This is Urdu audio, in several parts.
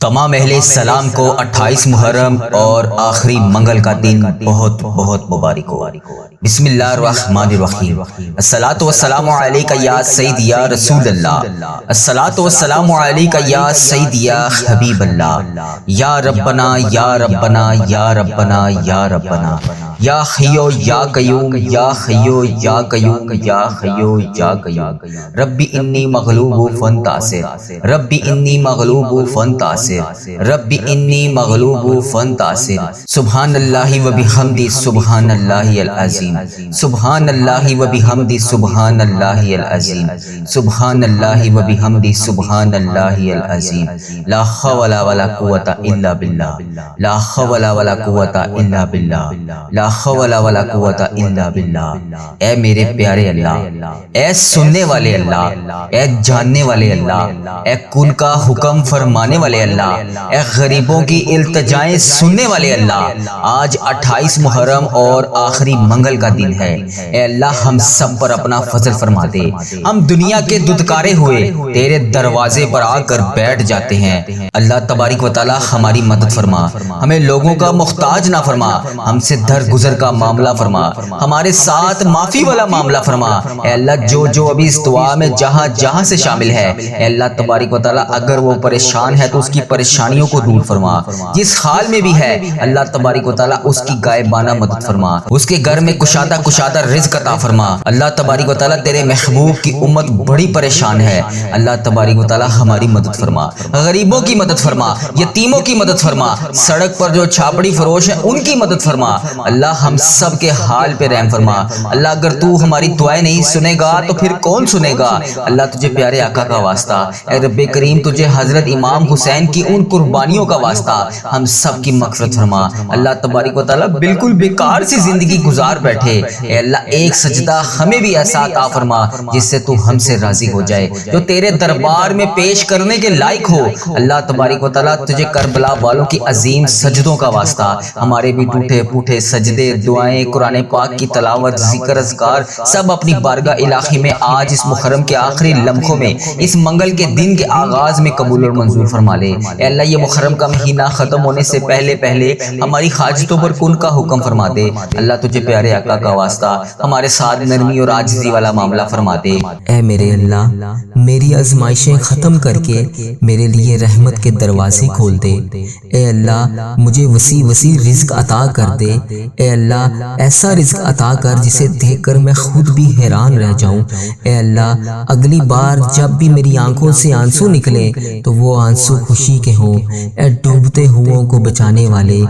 تمام اہل السلام کو 28 محرم اور آخری منگل کا دن بہت بہت مبارک ہو۔ بسم اللہ الرحمن الرحیم۔ الصلاۃ والسلام علیک یا سید یا رسول اللہ، الصلاۃ والسلام علیک یا سید یا حبیب اللہ، یا ربنا یا ربنا یا ربنا یا ربنا، یا حیو یا قیوم یا حیو یا قیوم یا حیو یا قیوم، ربی انی مغلوب فانتصر، ربی انی مغلوب فانتصر، ربی انی مغلوب فانتصر، سبحان اللہ و بحمدہ سبحان اللہ العظیم، سبحان اللہ و بحمدہ سبحان اللہ العظیم، سبحان اللہ و بحمدہ سبحان اللہ العظیم، لا حول ولا قوت الا باللہ، لا حول ولا قوت الا باللہ، لا حول ولا قوت الا باللہ۔ اے میرے پیارے اللہ، اے سننے والے اللہ، اے جاننے والے اللہ، اے کن کا حکم فرمانے والے اللہ، اے غریبوں کی التجائیں سننے والے اللہ، آج 28 محرم اور آخری منگل کا دن ہے۔ اے اللہ ہم سب پر اپنا فضل فرما دے۔ ہم دنیا کے ددکارے ہوئے تیرے دروازے پر آ کر بیٹھ جاتے ہیں۔ اللہ تبارک و تعالی ہماری مدد فرما، ہمیں لوگوں کا محتاج نہ فرما، ہم سے درگزر کا معاملہ فرما، ہمارے ساتھ معافی والا معاملہ فرما۔ اے اللہ جو ابھی اس دعا میں جہاں جہاں سے شامل ہے، اے اللہ تبارک و تعالی اگر وہ پریشان ہے تو اس کی پریشانیوں کو دور فرما، جس حال میں بھی ہے اللہ تبارک و تعالی اس کی غائبانہ مدد فرما، اس کے گھر میں کشادہ رزق عطا فرما۔ اللہ تبارک و تعالی تیرے محبوب کی امت بڑی پریشان ہے، اللہ تبارک و تعالی ہماری مدد فرما، غریبوں کی مدد فرما، یتیموں کی مدد فرما، سڑک پر جو چھاپڑی فروش ہیں ان کی مدد فرما۔ اللہ ہم سب کے حال پہ رحم فرما۔ اللہ اگر تو ہماری دعائیں نہیں سنے گا تو پھر کون سنے گا؟ اللہ تجھے پیارے آقا کا واسطہ، اے رب کریم تجھے حضرت امام حسین کی ان قربانیوں کا واسطہ ہم سب کی مغفرت فرما۔ اللہ تبارک و تعالی بالکل بیکار سی زندگی گزار بیٹھے، اے اللہ ایک سجدہ ہمیں بھی ایسا عطا فرما جس سے تو ہم سے راضی ہو جائے، جو تیرے دربار میں پیش کرنے کے لائق ہو۔ اللہ تبارک و تعالی تجھے کربلا والوں کی عظیم سجدوں کا واسطہ، ہمارے بھی ٹوٹے پھوٹے سجدے، دعائیں، قرآن پاک کی تلاوت، ذکر اذکار سب اپنی بارگاہ الہی میں آج اس محرم کے آخری لمحوں میں، اس منگل کے دن کے آغاز میں قبول اور منظور فرما لے۔ اے اللہ یہ محرم کا مہینہ ختم ہونے سے پہلے ہماری حاجتوں پر کن کا حکم فرما دے۔ اللہ تجھے پیارے آقا کا واسطہ ہمارے ساتھ نرمی اور عاجزی والا معاملہ فرما دے۔ اے میرے اللہ، میری آزمائشیں ختم کر کے میرے لیے رحمت کے دروازے کھول دے۔ اے اللہ مجھے وسیع رزق عطا کر دے۔ اے اللہ ایسا رزق عطا کر جسے دیکھ کر میں خود بھی حیران رہ جاؤں۔ اے اللہ اگلی بار جب بھی میری آنکھوں سے آنسو نکلے تو وہ آنسو خوشی کے ہوں۔ اے ڈوبتے ہوئوں کو بچانے والے،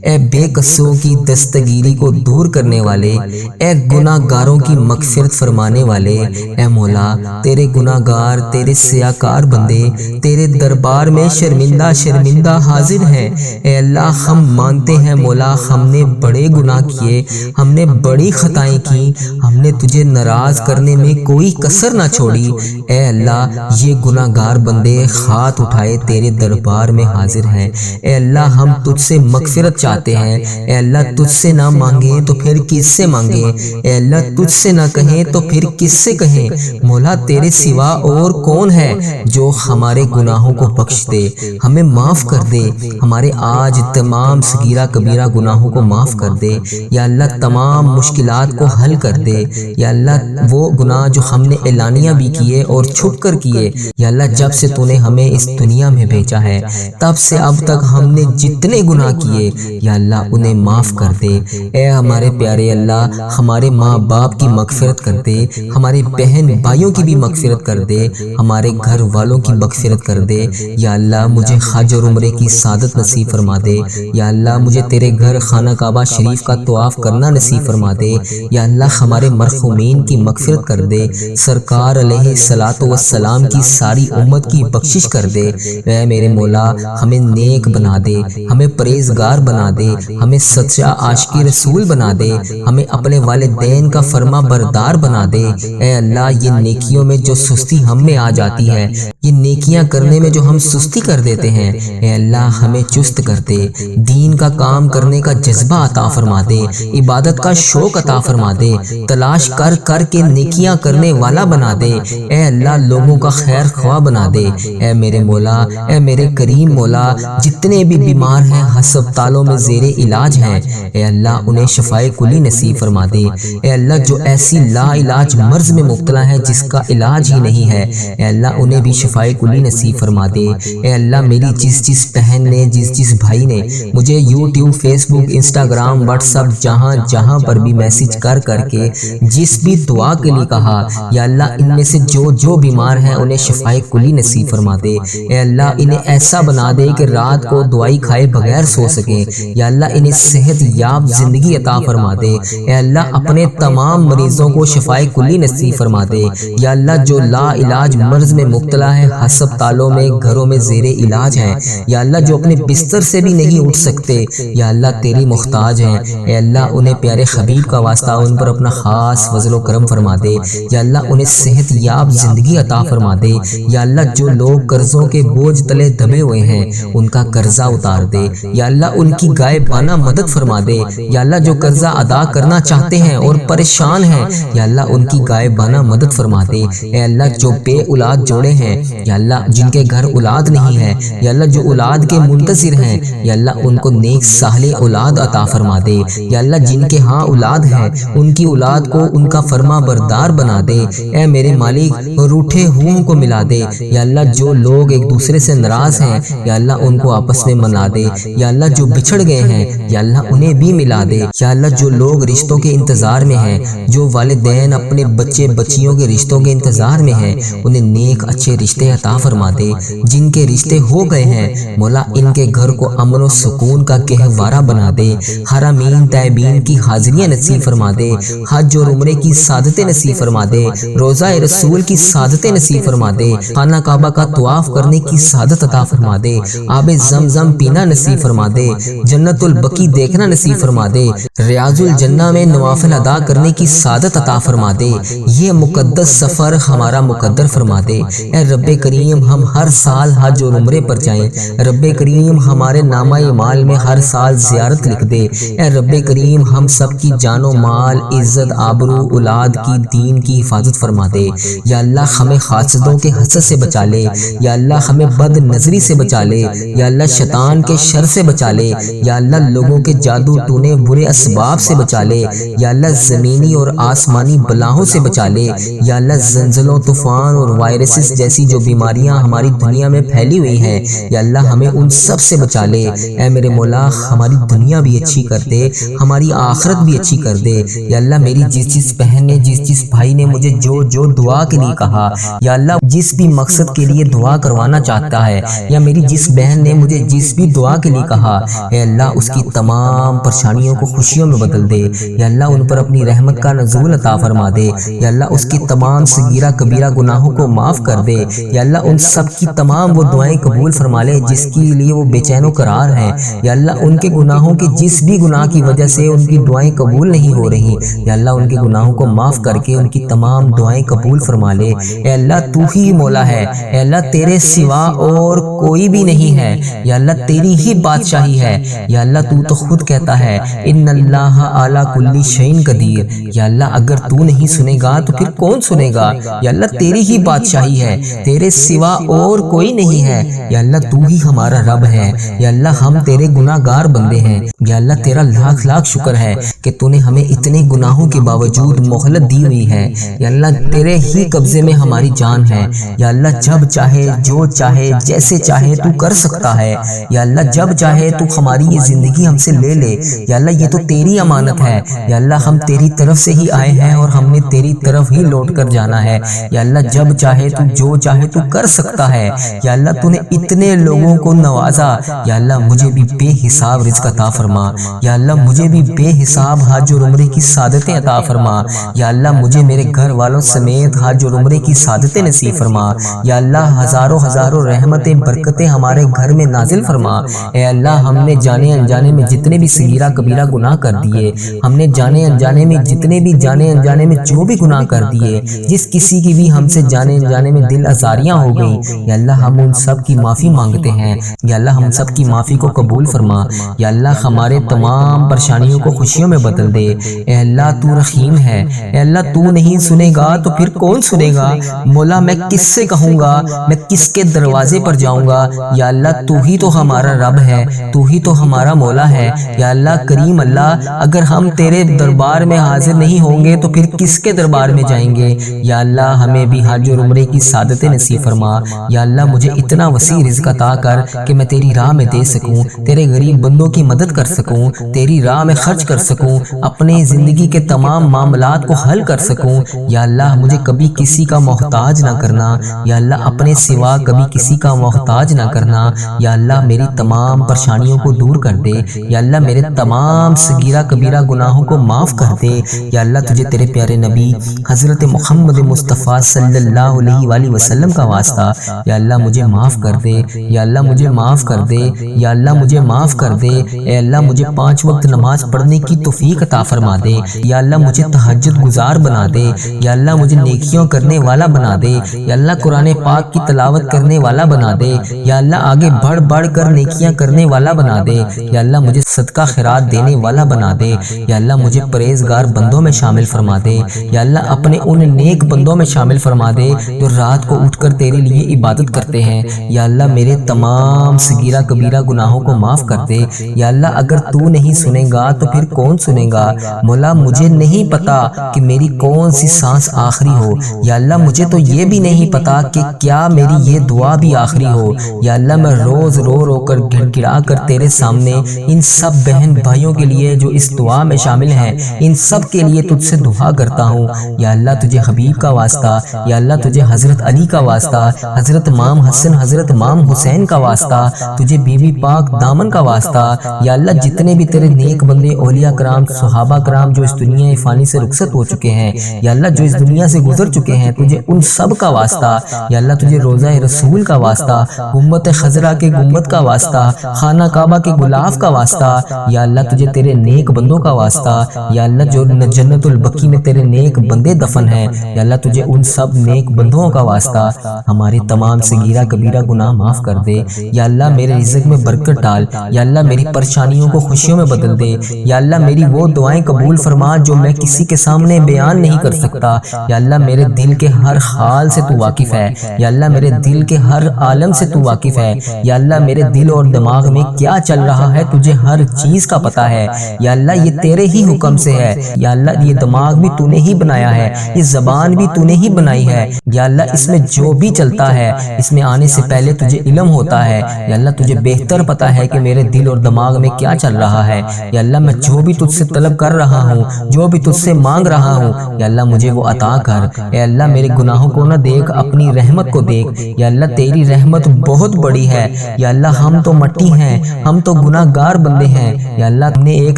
اے بے قصوں کی دستگیری کو دور کرنے والے، اے گناہ گاروں کی مغفرت فرمانے والے، اے مولا تیرے گناہ گار، تیرے سیاکار بندے تیرے دربار میں شرمندہ حاضر ہیں۔ اے اللہ ہم مانتے ہیں مولا ہم نے بڑے گناہ کیے، ہم نے بڑی خطائیں کی، ہم نے تجھے ناراض کرنے میں کوئی کسر نہ چھوڑی۔ اے اللہ یہ گناہ گار بندے ہاتھ اٹھائے تیرے دربار میں حاضر ہیں۔ اے اللہ ہم تجھ سے مغفرت چاہتے ہیں۔ اے اللہ تجھ سے نہ مانگیں تو پھر کس سے مانگیں؟ اے اللہ تجھ سے نہ کہیں تو پھر کس سے کہیں؟ مولا تیرے سوا اور کون ہے جو ہمارے گناہوں کو بخش دے، ہمیں معاف کر دے، ہمارے آج تمام صغیرہ کبیرہ گناہوں کو معاف کر دے۔ یا اللہ تمام مشکلات کو حل کر دے۔ یا اللہ وہ گناہ جو ہم نے اعلانیہ بھی کیے اور چھپ کر کیے، یا اللہ جب سے تو نے ہمیں اس دنیا میں بھیجا ہے تب سے اب تک ہم نے جتنے گناہ کیے یا اللہ انہیں معاف کر دے۔ اے ہمارے پیارے اللہ ہمارے ماں باپ کی مغفرت کر دے، ہمارے بہن بھائیوں کی بھی مغفرت کر دے، ہمارے گھر والوں کی مغفرت کر دے۔ یا اللہ مجھے حج اور عمرے کی سعادت نصیب فرما دے۔ یا اللہ مجھے تیرے گھر خانہ کعبہ شریف کا طواف کرنا نصیب فرما دے۔ یا اللہ ہمارے مرحومین کی مغفرت کر دے، سرکار علیہ الصلوۃ والسلام کی ساری امت کی بخشش کر دے۔ اے میرے مولا ہمیں نیک بنا دے، ہمیں پرہیزگار بنا دے، ہمیں سچا عاشق رسول بنا دے، ہمیں اپنے والدین کا فرما بردار بنا دے۔ اے اللہ یہ نیکیوں میں جو سستی ہم میں آ جاتی ہے، یہ نیکیاں کرنے میں جو ہم سستی کر دیتے ہیں، اے اللہ ہمیں چست کر دے، دین کا کام کرنے کا جذبہ عطا فرما فرما دے، عبادت کا شوق عطا فرما دے، تلاش کر کر کے نیکیاں کرنے والا بنا دے، اے اللہ لوگوں کا خیر خواہ بنا دے۔ اے میرے مولا، اے میرے کریم مولا، جتنے بھی بیمار ہیں، ہسپتالوں میں زیر علاج ہیں، اے اللہ انہیں شفائے کلی نصیب فرما دے۔ اے اللہ جو ایسی لا علاج مرض میں مبتلا ہے جس کا علاج ہی نہیں ہے، اے اللہ انہیں بھی شفائے کلی نصیب فرما دے۔ اے اللہ میری جس بہن نے، جس بھائی نے مجھے یوٹیوب، فیس بک، انسٹاگرام، واٹس ایپ جہاں پر بھی میسج کر کے جس بھی دعا کے لیے کہا، یا اللہ ان میں سے جو بیمار ہیں انہیں شفائے کلی نصیب فرما دے۔ اے اللہ انہیں ایسا بنا دے کہ رات کو دوائی کھائے بغیر سو سکیں، یا اللہ انہیں صحت یاب زندگی عطا فرما دے۔ اے اللہ اپنے تمام مریضوں کو شفائے کلی نصیب فرما دے۔ یا اللہ جو لا علاج مرض میں مبتلا ہے، ہسپتالوں میں، گھروں میں زیر علاج ہیں، یا اللہ جو اپنے بستر سے بھی نہیں اٹھ سکتے، یا اللہ تیری محتاج ہیں، اے اللہ انہیں پیارے حبیب کا واسطہ ان پر اپنا خاص فضل و کرم فرما دے۔ یا اللہ انہیں صحت یاب زندگی عطا فرما دے۔ یا اللہ جو لوگ قرضوں کے بوجھ تلے دبے ہوئے ہیں ان کا قرضہ اتار دے، یا اللہ ان کی غائبانہ مدد فرما دے۔ یا اللہ جو قرضہ ادا کرنا چاہتے ہیں اور پریشان ہیں، یا اللہ ان کی غائبانہ مدد فرما دے۔ اے اللہ جو بے اولاد جوڑے ہیں، یا اللہ جن کے گھر اولاد نہیں ہے، یا اللہ جو اولاد کے منتظر ہیں، یا اللہ ان کو نیک صالح اولاد عطا فرما دے۔ یا اللہ جن کے ہاں اولاد ہے ان کی اولاد کو ان کا فرما بردار بنا دے۔ اے میرے مالک روٹھے ہوئوں کو ملا دے۔ یا اللہ جو لوگ ایک دوسرے سے ناراض ہیں، یا اللہ ان کو آپس میں ملا دے۔ یا اللہ جو بچھڑ گئے ہیں، یا اللہ انہیں بھی ملا دے۔ یا اللہ جو لوگ رشتوں کے انتظار میں ہیں، جو والدین اپنے بچے بچیوں کے رشتوں کے انتظار میں ہیں، انہیں نیک اچھے رشتے عطا فرما دے۔ جن کے رشتے ہو گئے ہیں مولا ان کے گھر کو امن و سکون کا گہوارہ بنا دے۔ حرمین طیبین کی حاضریاں نصیب فرما دے، حج اور عمرے کی سعادتیں نصیب فرما دے، روزہ رسول کی سعادتیں نصیب فرما دے، خانہ کعبہ کا طواف کرنے کی سعادت عطا فرما دے، آب زمزم پینا نصیب فرما دے، جنت البقیع دیکھنا نصیب فرما دے، ریاض الجنہ میں نوافل ادا کرنے کی سعادت عطا فرما دے۔ یہ مقدس سفر ہمارا مقدر فرما دے۔ اے رب کریم ہم ہر سال حج اور عمرے پر جائیں، رب کریم ہمارے نامہ اعمال میں ہر سال زیارت لکھ دے۔ اے رب کریم ہم سب کی جان و مال، عزت، آبرو، اولاد کی، دین کی حفاظت فرما دے۔ یا اللہ ہمیں حاسدوں کے حسد سے بچا لے، یا اللہ ہمیں بد نظری سے بچا لے، یا اللہ شیطان کے شر سے بچا لے، یا اللہ لوگوں کے جادو ٹونے برے اسباب سے بچا لے، یا اللہ زمینی اور آسمانی بلاؤں سے بچا لے، یا اللہ زلزلوں، طوفان اور وائرسز جیسی جو بیماریاں ہماری دنیا میں پھیلی ہوئی ہیں، یا اللہ ہمیں ان سب سے بچا لے۔ اے میرے مولا ہماری دنیا بھی اچھی کر دے، ہماری آخرت بھی اچھی کر دے۔ یا اللہ میری جس بہن نے، جس بھائی نے مجھے جو دعا کے لیے کہا، یا اللہ جس بھی مقصد کے لیے دعا کروانا چاہتا ہے، یا میری جس بہن نے مجھے جس بھی دعا کے لیے کہا، اے اللہ اس کی تمام پریشانیوں کو خوشیوں میں بدل دے۔ یا اللہ ان پر اپنی رحمت کا نزول عطا فرما دے۔ یا اللہ اس کی تمام صغیرہ کبیرہ گناہوں کو معاف کر دے۔ یا اللہ ان سب کی تمام وہ دعائیں قبول فرما لے جس کے لیے وہ بے چین و قرار ہیں۔ یا اللہ ان کے گناہوں کی جس بھی گناہ کی وجہ سے ان کی دعائیں قبول نہیں ہو رہی، یا اللہ ان کے گناہوں کو معاف کر کے ان کی تمام دعائیں قبول فرما لے۔ اے اللہ تو ہی مولا ہے، اے اللہ تیرے سوا اور کوئی بھی نہیں ہے، یا اللہ تیری ہی بادشاہی ہے۔ یا اللہ تو خود کہتا ہے ان اللہ علی کل شیء قدیر۔ یا اللہ اگر تو نہیں سنے گا تو پھر کون سنے گا؟ یا اللہ تیری ہی بادشاہی ہے، تیرے سوا اور کوئی نہیں ہے۔ یا اللہ تو ہی ہمارا رب ہے، یا اللہ ہم تیرے گناہ گار بندے ہیں۔ یا اللہ تیرا لاکھ لاکھ شکر ہے کہ تو نے ہمیں اتنے گناہوں کے باوجود مہلت دی ہوئی ہے۔ یا اللہ تیرے ہی قبضے میں ہماری جان ہے۔ یا اللہ جب چاہے، جو چاہے، جیسے چاہے تو کر سکتا ہے۔ یا اللہ جب چاہے تو ہماری یہ زندگی ہم سے لے لے۔ یا اللہ یہ تو تیری امانت ہے۔ یا اللہ ہم تیری طرف سے ہی آئے ہیں اور ہم نے تیری طرف ہی لوٹ کر جانا ہے۔ یا اللہ جب چاہے تو جو چاہے تو کر سکتا ہے۔ یا اللہ تو نے اتنے لوگوں کو نوازا، یا اللہ مجھے بھی بے حساب رزق عطا فرما۔ یا اللہ مجھے بھی بے حساب حج اور عمرے کی سعادتیں عطا فرما۔ یا اللہ مجھے میرے گھر والوں سمیت حج اور عمرے کی سعادتیں نصیب فرما۔ یا اللہ ہزاروں ہزاروں رحمتیں، برکتیں ہمارے گھر میں نازل فرما۔ اے اللہ ہم نے جانے انجانے میں جتنے بھی صغیرہ کبیرہ گناہ کر دیے، ہم نے جانے انجانے میں جتنے بھی جانے انجانے میں جو بھی گناہ کر دیے، جس کسی کی بھی ہم سے جانے انجانے میں دل آزاریاں ہو گئی، یا اللہ ہم ان سب کی معافی مانگتے ہیں۔ یا اللہ ہم سب کی معافی کو قبول فرما۔ یا اللہ ہمارے تمام تمام پریشانیوں کو خوشیوں میں بدل دے۔ اے اللہ تو رحیم ہے، اے اللہ تو نہیں سنے گا تو پھر کون سنے گا؟ مولا میں کس سے کہوں گا، میں کس کے دروازے پر جاؤں گا؟ یا اللہ تو ہی تو ہمارا رب ہے، تو ہی تو ہمارا مولا ہے۔ یا اللہ کریم اللہ، اگر ہم تیرے دربار میں حاضر نہیں ہوں گے تو پھر کس کے دربار میں جائیں گے؟ یا اللہ ہمیں بھی حج اور عمرے کی سعادت نصیب فرما۔ یا اللہ مجھے اتنا وسیع رزق عطا کر کہ میں تیری راہ میں دے سکوں، تیرے غریب بندوں کی مدد کر سکوں، تیری راہ میں خرچ کر سکوں، اپنے زندگی کے تمام معاملات کو حل کر سکوں۔ یا اللہ مجھے کبھی کسی کا محتاج نہ کرنا، یا اللہ اپنے سوا کبھی کسی کا محتاج نہ کرنا۔ یا اللہ میری تمام پریشانیوں کو دور کر دے، یا اللہ میرے تمام صغیرہ کبیرہ گناہوں کو معاف کر دے۔ یا اللہ تجھے تیرے پیارے نبی حضرت محمد مصطفیٰ صلی اللہ علیہ وآلہ وسلم کا واسطہ یا اللہ مجھے معاف کر دے، یا اللہ مجھے معاف کر دے، یا اللہ مجھے معاف کر دے۔ اے اللہ مجھے 5 وقت نماز پڑھنے کی توفیق عطا فرما دے، یا اللہ مجھے تہجد گزار بنا دے، یا اللہ مجھے نیکیوں کرنے والا بنا دے، یا اللہ قرآن پاک کی تلاوت کرنے والا بنا دے، یا اللہ آگے بڑھ بڑھ کر نیکیاں کرنے والا بنا دے، یا اللہ مجھے صدقہ خیرات دینے والا بنا دے، یا اللہ مجھے پرہیزگار بندوں میں شامل فرما دے، یا اللہ اپنے ان نیک بندوں میں شامل فرما دے جو رات کو اٹھ کر تیرے لیے عبادت کرتے ہیں۔ یا اللہ میرے تمام صغیرہ کبیرہ گناہوں کو معاف کر دے۔ یا اللہ اگر تو نہیں سنے گا تو پھر کون سنے گا؟ مولا مجھے نہیں پتا کہ میری کون سی سانس آخری ہو، یا اللہ مجھے تو یہ بھی نہیں پتا کہ کیا میری یہ دعا بھی آخری ہو۔ یا اللہ میں روز رو رو کر گڑ گڑا کر تیرے سامنے ان سب بہن بھائیوں کے لیے جو اس دعا میں شامل ہیں، ان سب کے لیے تجھ سے دعا کرتا ہوں۔ یا اللہ تجھے حبیب کا واسطہ، یا اللہ تجھے حضرت علی کا واسطہ، حضرت امام حسن حضرت امام حسین کا واسطہ، تجھے بی بی پاک دامن کا واسطہ۔ یا اللہ جتنے بھی تیرے نیک بندے اولیاء کرام صحابہ کرام جو اس دنیا فانی سے رخصت ہو چکے ہیں، یا اللہ جو اس دنیا سے گزر چکے ہیں، تجھے ان سب کا واسطہ۔ یا اللہ تجھے روضہ رسول کا واسطہ، گنبد خضرا کے گنبد کا واسطہ، خانہ کعبہ کے غلاف کا واسطہ۔ یا اللہ تجھے تیرے نیک بندوں کا واسطہ، یا اللہ جو جنت البقیع میں تیرے نیک بندے دفن ہیں، یا اللہ تجھے ان سب نیک بندوں کا واسطہ۔ ہماری تمام صغیرہ کبیرہ گناہ معاف کر دے۔ یا اللہ میرے رزق میں برکت ڈال، یا اللہ میری پریشانیوں کو خوشیوں میں بدل دے۔ یا اللہ میری وہ دعائیں قبول فرما جو میں کسی کے سامنے بیان نہیں کر سکتا۔ یا اللہ میرے دل کے ہر حال سے تو واقف ہے، یا اللہ میرے دل کے ہر عالم سے تو واقف ہے۔ یا اللہ میرے دل اور دماغ میں کیا چل رہا ہے تجھے ہر چیز کا پتہ ہے۔ یا اللہ یہ تیرے ہی حکم سے ہے۔ یا اللہ یہ دماغ بھی تو نے ہی بنایا ہے، یہ زبان بھی تو نے ہی بنائی ہے۔ یا اللہ اس میں جو بھی چلتا ہے اس میں آنے سے پہلے تجھے علم ہوتا ہے۔ یا اللہ تجھے بہتر پتہ ہے کہ میرے دل اور دماغ میں کیا چل رہا ہے۔ یا اللہ میں جو بھی تجھ سے طلب کر رہا ہوں، جو بھی تجھ سے مانگ رہا ہوں، یا اللہ مجھے وہ عطا کر۔ اے اللہ میرے گناہوں کو نہ دیکھ، اپنی رحمت کو دیکھ۔ یا اللہ تیری رحمت بہت بڑی ہے۔ یا اللہ ہم تو مٹی ہیں، ہم تو گناہ گار بندے ہیں۔ یا اللہ ہم نے ایک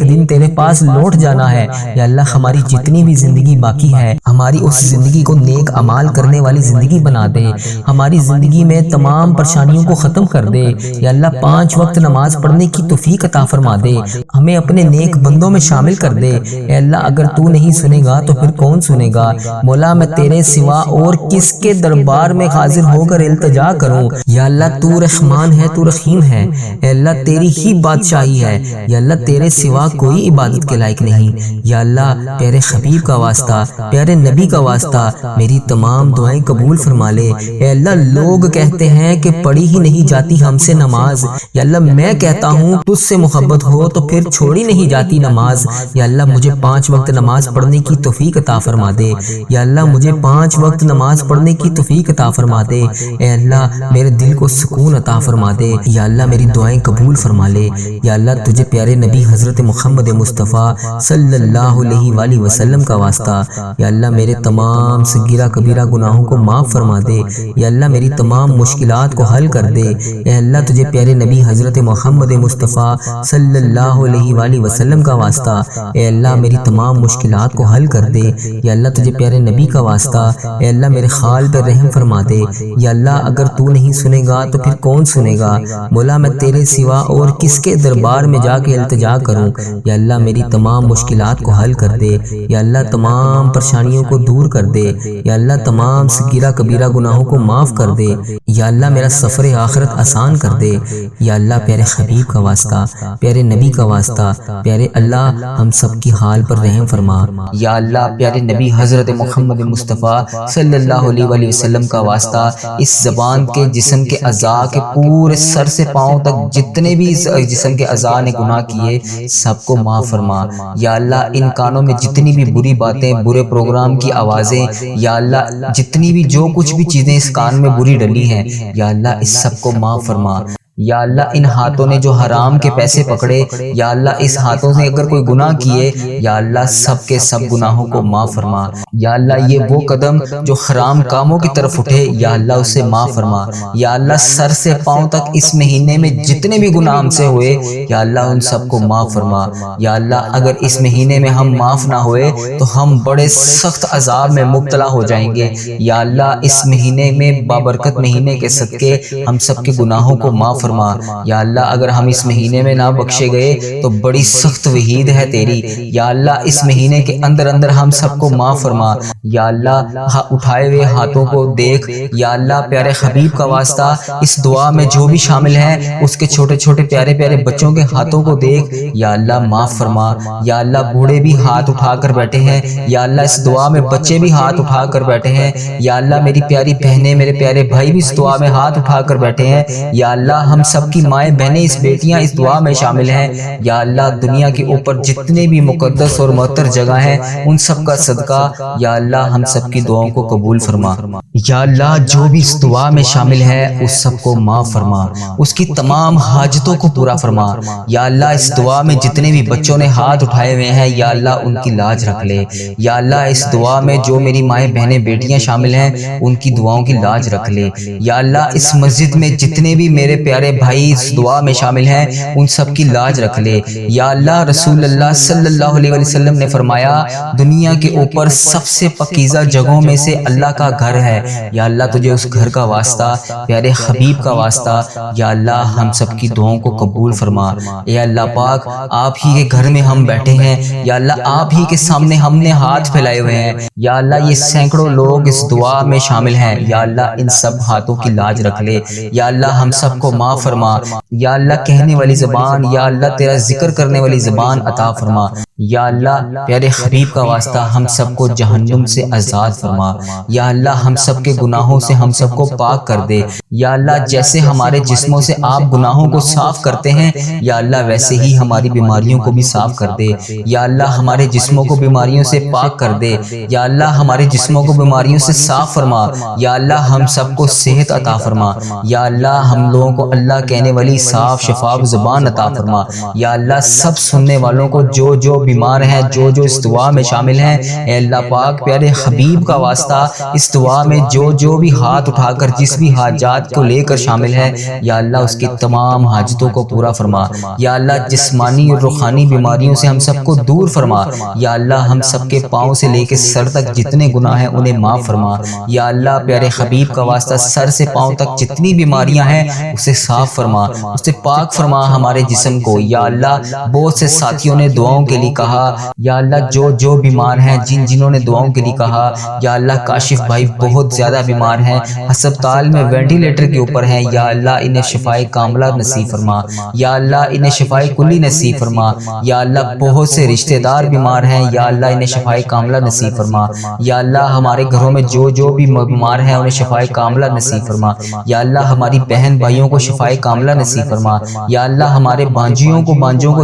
دن تیرے پاس لوٹ جانا ہے۔ یا اللہ ہماری جتنی بھی زندگی باقی ہے، ہماری اس زندگی کو نیک اعمال کرنے والی زندگی بنا دے۔ ہماری زندگی میں تمام پریشانیوں کو ختم کر دے۔ یا اللہ 5 وقت نماز پڑھنے کی توفیق عطا فرما دے، ہمیں اپنے نیک بندوں میں شامل کر دے۔ اے اللہ اگر تو نہیں سنے گا تو پھر کون سنے گا؟ مولا میں تیرے سوا اور کس کے دربار میں حاضر ہو کر التجا کروں؟ یا اللہ تو رحمان ہے، تو رحیم ہے۔ اے اللہ تیری ہی بادشاہی ہے، یا اللہ تیرے سوا کوئی عبادت کے لائق نہیں۔ یا اللہ پیارے حبیب کا واسطہ، پیارے نبی کا واسطہ میری تمام دعائیں قبول فرما لے۔ اے اللہ لوگ کہتے ہیں کہ پڑھی ہی نہیں جاتی ہم سے نماز، یا اللہ میں کہتا ہوں تجھ سے محبت ہو تو پھر چھوڑی نہیں جاتی نماز۔ یا اللہ مجھے 5 وقت نماز پڑھنے کی توفیق عطا فرما دے۔ یا اللہ مجھے 5 وقت نماز پڑھنے کی توفیق عطا فرما دے۔ اے اللہ میرے دل کو سکون عطا فرما دے۔ یا اللہ میری دعائیں قبول فرما لے۔ یا اللہ تجھے پیارے نبی حضرت محمد مصطفیٰ صلی اللہ علیہ وآلہ وسلم کا واسطہ، یا اللہ میرے تمام صغیرہ کبیرہ گناہوں کو معاف فرما دے۔ یا اللہ میری تمام مشکلات کو حل کر دے۔ اے اللہ تجھے پیارے نبی حضرت محمد مصطفیٰ صلی اللہ علیہ وآلہ وسلم کا واسطہ، اے اللہ میری تمام مشکلات کو حل کر دے۔ یا اللہ تجھے پیارے نبی کا واسطہ، اے اللہ میرے خال پر رحم فرما دے۔ یا اللہ اگر تو نہیں سنے گا تو پھر کون سنے گا؟ مولا میں تیرے سوا اور کس کے دربار میں جا کے التجا کروں؟ یا اللہ میری تمام مشکلات کو حل کر دے۔ یا اللہ تمام پریشانیوں کو دور کر دے۔ یا اللہ تمام صغیرہ کبیرہ گناہوں کو معاف کر دے۔ یا اللہ میرا سفر آخرت آسان کر دے۔ یا اللہ پیارے حبیب کا واسطہ، پیارے نبی کا واسطہ واسطہ پیارے اللہ ہم سب کی حال پر رحم فرما۔ یا اللہ پیارے نبی حضرت محمد مصطفیٰ صلی اللہ علیہ وآلہ وسلم کا واسطہ اس زبان کے جسم کے اعضاء کے پورے سر سے پاؤں تک جتنے بھی جسم کے اعضاء نے گناہ کیے سب کو معاف فرما۔ یا اللہ ان کانوں میں جتنی بھی بری باتیں، برے پروگرام کی آوازیں، یا اللہ جتنی بھی جو کچھ بھی چیزیں اس کان میں بری ڈلی ہیں یا اللہ اس سب کو معاف فرما۔ یا اللہ ان ہاتھوں نے جو حرام کے پیسے پکڑے یا اللہ اس ہاتھوں سے اگر کوئی گناہ کیے یا اللہ سب کے سب گناہوں کو معاف فرما۔ یا اللہ یہ وہ قدم جو حرام کاموں کی طرف اٹھے یا اللہ اسے معاف فرما۔ یا اللہ سر سے پاؤں تک اس مہینے میں جتنے بھی گناہ ہم سے ہوئے یا اللہ ان سب کو معاف فرما۔ یا اللہ اگر اس مہینے میں ہم معاف نہ ہوئے تو ہم بڑے سخت عذاب میں مبتلا ہو جائیں گے۔ یا اللہ اس مہینے میں بابرکت مہینے کے صدقے ہم سب کے گناہوں کو معاف فرما۔ یا اللہ اگر ہم اس مہینے میں نہ بخشے گئے تو بڑی سخت وعید ہے تیری۔ یا اللہ اس مہینے کے اندر اندر ہم سب کو معاف فرما۔ یا اللہ اٹھائے ہوئے ہاتھوں کو دیکھ یا اللہ پیارے حبیب کا واسطہ اس دعا میں جو بھی شامل ہیں اس کے چھوٹے چھوٹے پیارے پیارے بچوں کے ہاتھوں کو دیکھ یا اللہ معاف فرما۔ یا اللہ بوڑھے بھی ہاتھ اٹھا کر بیٹھے ہیں یا اللہ اس دعا میں بچے بھی ہاتھ اٹھا کر بیٹھے ہیں۔ یا اللہ میری پیاری بہنیں میرے پیارے بھائی بھی اس دعا میں ہاتھ اٹھا کر بیٹھے ہیں۔ یا اللہ ہم سب کی مائیں بہنیں اس بیٹیاں اس دعا میں شامل ہیں۔ یا اللہ دنیا کے اوپر جتنے بھی مقدس اور معطر جگہ ہیں ان سب کا صدقہ یا اللہ ہم سب کی دعاؤں کو قبول فرما۔ یا اللہ جو بھی اس دعا میں شامل ہے اس سب کو معاف فرما، اس کی تمام حاجتوں کو پورا فرما۔ یا اللہ اس دعا میں جتنے بھی بچوں نے ہاتھ اٹھائے ہوئے ہیں یا اللہ ان کی لاج رکھ لے۔ یا اللہ اس دعا میں جو میری مائیں بہنیں بیٹیاں شامل ہیں ان کی دعاؤں کی لاج رکھ لے۔ یا اللہ اس مسجد میں جتنے بھی میرے پیارے بھائی اس دعا میں شامل ہیں ان سب کی لاج رکھ لے۔ یا اللہ رسول اللہ صلی اللہ علیہ وسلم نے فرمایا دنیا کے اوپر سب سے پاکیزہ جگہوں میں سے اللہ کا گھر ہے۔ یا اللہ تجھے اس گھر کا واسطہ، پیارے حبیب کا واسطہ یا اللہ ہم سب کی دعاؤں کو قبول فرما۔ اے اللہ پاک آپ ہی کے گھر میں ہم بیٹھے ہیں یا اللہ آپ ہی کے سامنے ہم نے ہاتھ پھیلائے ہوئے ہیں یا اللہ یہ سینکڑوں لوگ اس دعا میں شامل ہیں یا اللہ ان سب ہاتھوں کی لاج رکھ لے۔ یا اللہ ہم سب کو معاف فرما۔ یا اللہ کہنے والی زبان یا اللہ تیرا ذکر کرنے والی زبان عطا فرما۔ یا اللہ پیارے حبیب کا واسطہ ہم سب کو جہنم سے آزاد فرما۔ یا اللہ ہم سب کے گناہوں سے ہم سب کو پاک کر دے۔ یا اللہ جیسے ہمارے جسموں سے آپ گناہوں کو صاف کرتے ہیں یا اللہ ویسے ہی ہماری بیماریوں کو بھی صاف کر دے۔ یا اللہ ہمارے جسموں کو بیماریوں سے پاک کر دے۔ یا اللہ ہمارے جسموں کو بیماریوں سے صاف فرما۔ یا اللہ ہم سب کو صحت عطا فرما۔ یا اللہ ہم لوگوں کو اللہ کہنے والی صاف شفاف زبان عطا فرما۔ یا اللہ سب سننے والوں کو جو جو بیمار ہیں جو جو اس دعا میں شامل ہیں اے اللہ پاک پیارے حبیب کا واسطہ اس دعا میں جو جو بھی ہاتھ اٹھا کر جس بھی حاجات کو لے کر شامل ہے یا اللہ اس کی تمام حاجتوں کو پورا فرما۔ یا اللہ جسمانی اور روحانی بیماریوں سے ہم سب کو دور فرما۔ یا اللہ ہم سب کے پاؤں سے لے کے سر تک جتنے گناہ ہیں انہیں معاف فرما۔ یا اللہ پیارے حبیب کا واسطہ سر سے پاؤں تک جتنی بیماریاں ہیں اسے صاف فرما، اسے پاک فرما ہمارے جسم کو۔ یا اللہ بہت سے ساتھیوں نے دعاؤں کے لیے کہا یا اللہ جو جو بیمار ہیں جنہوں نے دعاؤں کے لیے کہا یا اللہ کاشف بھائی بہت زیادہ بیمار ہیں، ہسپتال میں وینٹیلیٹر کے اوپر ہیں یا اللہ انہیں شفائے کاملہ نصیب فرما۔ یا اللہ انہیں شفائے کلی نصیب فرما۔ یا اللہ بہت سے رشتہ دار بیمار ہیں یا اللہ انہیں شفائے کاملہ نصیب فرما۔ یا اللہ ہمارے گھروں میں جو جو بھی بیمار ہیں انہیں شفائے کاملہ نصیب فرما۔ یا اللہ ہماری بہن بھائیوں کو شفائے کاملہ نصیب فرما۔ یا اللہ ہمارے بانجیوں کو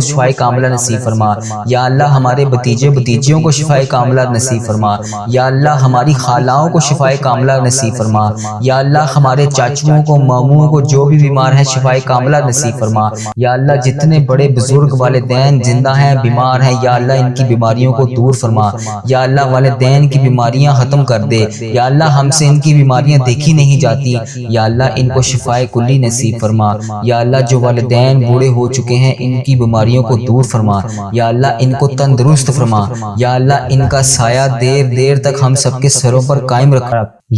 شفائے کاملہ نصیب فرما۔ یا اللہ ہمارے بھتیجیوں کو شفائے کاملہ نصیب فرما۔ یا اللہ ہماری خالاؤں کو شفائے کاملہ نصیب فرما۔ یا اللہ ہمارے چاچوؤں کو ماموں کو جو بھی بیمار ہیں شفائے کاملہ نصیب فرما۔ یا اللہ جتنے بڑے بزرگ والدین زندہ ہیں بیمار ہیں یا اللہ ان کی بیماریوں کو دور فرما۔ یا اللہ والدین کی بیماریاں ختم کر دے۔ یا اللہ ہم سے ان کی بیماریاں دیکھی نہیں جاتی یا اللہ ان کو شفائے کلی نصیب فرما۔ یا اللہ جو والدین بوڑھے ہو چکے ہیں ان کی بیماریوں کو دور فرما۔ یا اللہ ان کو تندرست فرما، یا اللہ ان کا سایہ دیر دیر تک ہم سب کے سروں پر قائم رکھ،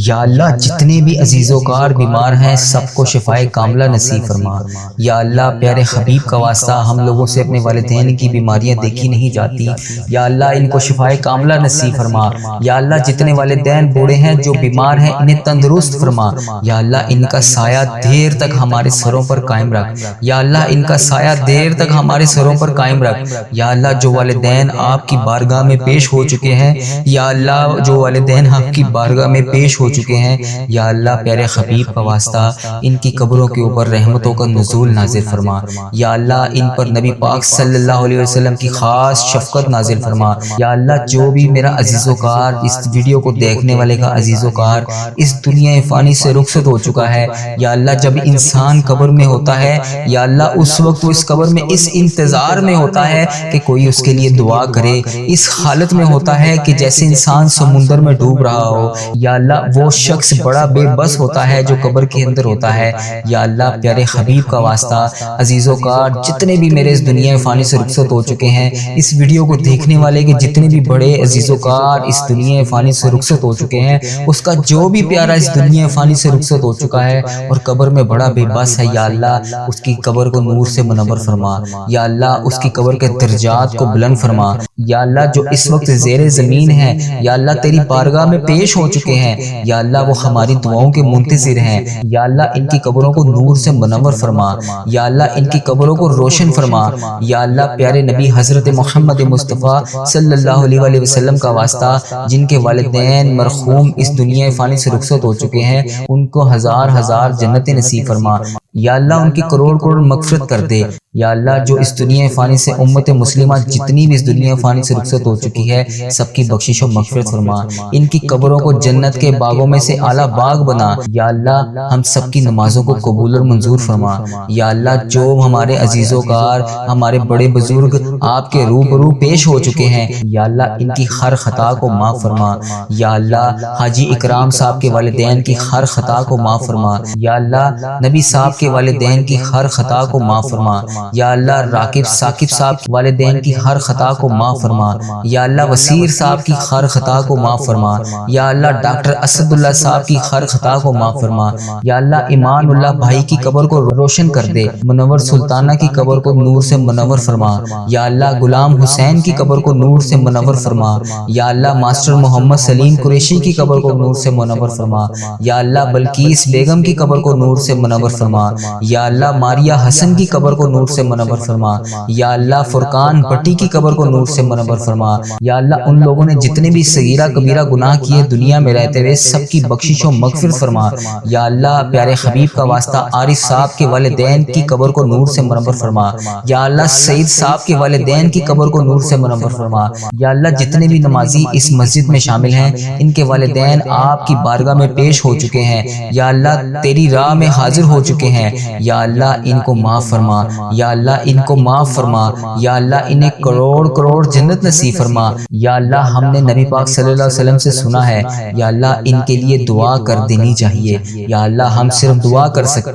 یا اللہ جتنے بھی عزیز و کار بیمار ہیں سب کو شفائے کاملہ نصیب فرما، یا اللہ پیارے حبیب کا واسطہ ہم لوگوں سے اپنے والدین کی بیماریاں دیکھی نہیں جاتی، یا اللہ ان کو شفائے کاملہ نصیب فرما، یا اللہ جتنے والدین بوڑھے ہیں جو بیمار ہیں انہیں تندرست فرما، یا اللہ ان کا سایہ دیر تک ہمارے سروں پر قائم رکھ، یا اللہ ان کا سایہ دیر تک ہمارے سروں پر قائم رکھ، یا اللہ جو والدین آپ کی بارگاہ میں پیش ہو چکے ہیں، یا اللہ جو والدین آپ کی بارگاہ میں پیش ہو چکے ہیں، یا اللہ پیارے حبیب کا واسطہ ان کی قبروں کے اوپر رحمتوں کا نزول نازل فرما، یا اللہ ان پر نبی پاک صلی اللہ علیہ وسلم کی خاص شفقت نازل فرما، یا اللہ جو بھی میرا عزیز و کار اس ویڈیو کو دیکھنے والے کا عزیز و کار اس دنیا فانی سے رخصت ہو چکا ہے، یا اللہ جب انسان قبر میں ہوتا ہے یا اللہ اس وقت وہ اس قبر میں اس انتظار میں ہوتا ہے کہ کوئی اس کے لیے دعا کرے، اس حالت میں ہوتا ہے کہ جیسے انسان سمندر میں ڈوب رہا ہو، یا اللہ وہ شخص بڑا بے بس ہوتا ہے جو قبر کے اندر ہوتا ہے، یا اللہ پیارے حبیب کا واسطہ عزیز و کار جتنے بھی میرے اس دنیا فانی سے رخصت ہو چکے ہیں، اس ویڈیو کو دیکھنے والے کے جتنے بھی بڑے عزیز و کار اس دنیا فانی سے رخصت ہو چکے ہیں، اس کا جو بھی پیارا اس دنیا فانی سے رخصت ہو چکا ہے اور قبر میں بڑا بے بس ہے، یا اللہ اس کی قبر کو نور سے منور فرما، یا اللہ اس کی قبر کے درجات کو بلند فرما، یا اللہ جو اس وقت زیر زمین ہے یا اللہ تیری بارگاہ میں پیش ہو چکے ہیں، یا اللہ وہ ہماری دعاؤں کے منتظر ہیں، یا اللہ ان کی قبروں کو نور سے منور فرما، یا اللہ ان کی قبروں کو روشن فرما، یا اللہ پیارے نبی حضرت محمد مصطفیٰ صلی اللہ علیہ وسلم کا واسطہ جن کے والدین مرحوم اس دنیا فانی سے رخصت ہو چکے ہیں ان کو ہزار ہزار جنت نصیب فرما، یا اللہ ان کی کروڑ کروڑ مغفرت کر دے، یا اللہ جو اس دنیا فانی سے امت مسلمہ جتنی بھی اس دنیا فانی سے رخصت ہو چکی ہے سب کی بخشش و مغفرت فرما، ان کی قبروں کو جنت کے باغوں میں سے اعلیٰ باغ بنا، یا اللہ ہم سب کی نمازوں کو قبول اور منظور فرما، یا اللہ جو ہمارے عزیز و کار ہمارے بڑے بزرگ آپ کے روبرو پیش ہو چکے ہیں، یا اللہ ان کی ہر خطا کو معاف فرما، یا اللہ حاجی اکرام صاحب کے والدین کی ہر خطا کو معاف فرما، یا اللہ نبی صاحب کے والدین کی ہر خطا کو معاف فرما، یا اللہ راکب ثاقب صاحب کے والدین کی ہر خطا کو معاف فرما، یا اللہ وسیر صاحب کی ہر خطا کو معاف فرما، یا اللہ ڈاکٹر اسد اللہ صاحب کی ہر خطا کو معاف فرما، یا اللہ ایمان اللہ بھائی کی قبر کو روشن کر دے، منور سلطانہ کی قبر کو نور سے منور فرما، یا اللہ غلام حسین کی قبر کو نور سے منور فرما، یا اللہ ماسٹر محمد سلیم قریشی کی قبر کو نور سے منور فرما، یا اللہ بلقیس بیگم کی قبر کو نور سے منور فرما، یا اللہ ماریا حسن کی قبر کو نور سے منور فرما، یا اللہ فرقان بٹی کی قبر کو نور سے منور فرما، یا اللہ ان لوگوں نے جتنے بھی صغیرہ کبیرہ گناہ کیے دنیا میں رہتے ہوئے سب کی بخشش و مغفرت فرما، یا اللہ پیارے حبیب کا واسطہ عارف صاحب کے والدین کی قبر کو نور سے منور فرما، یا اللہ سعید صاحب کے والدین کی قبر کو نور سے منور فرما، یا اللہ جتنے بھی نمازی اس مسجد میں شامل ہیں ان کے والدین آپ کی بارگاہ میں پیش ہو چکے ہیں، یا اللہ تیری راہ میں حاضر ہو چکے ہیں، یا اللہ ان کو معاف فرما، یا اللہ ان کو معاف فرما، یا اللہ انہیں کروڑ کروڑ جنت نصیب فرما، یا اللہ ہم نے نبی پاک صلی اللہ علیہ وسلم سے سنا ہے یا اللہ ان کے لیے دعا کر دینی چاہیے، یا اللہ ہم صرف دعا کر سکتے ہیں۔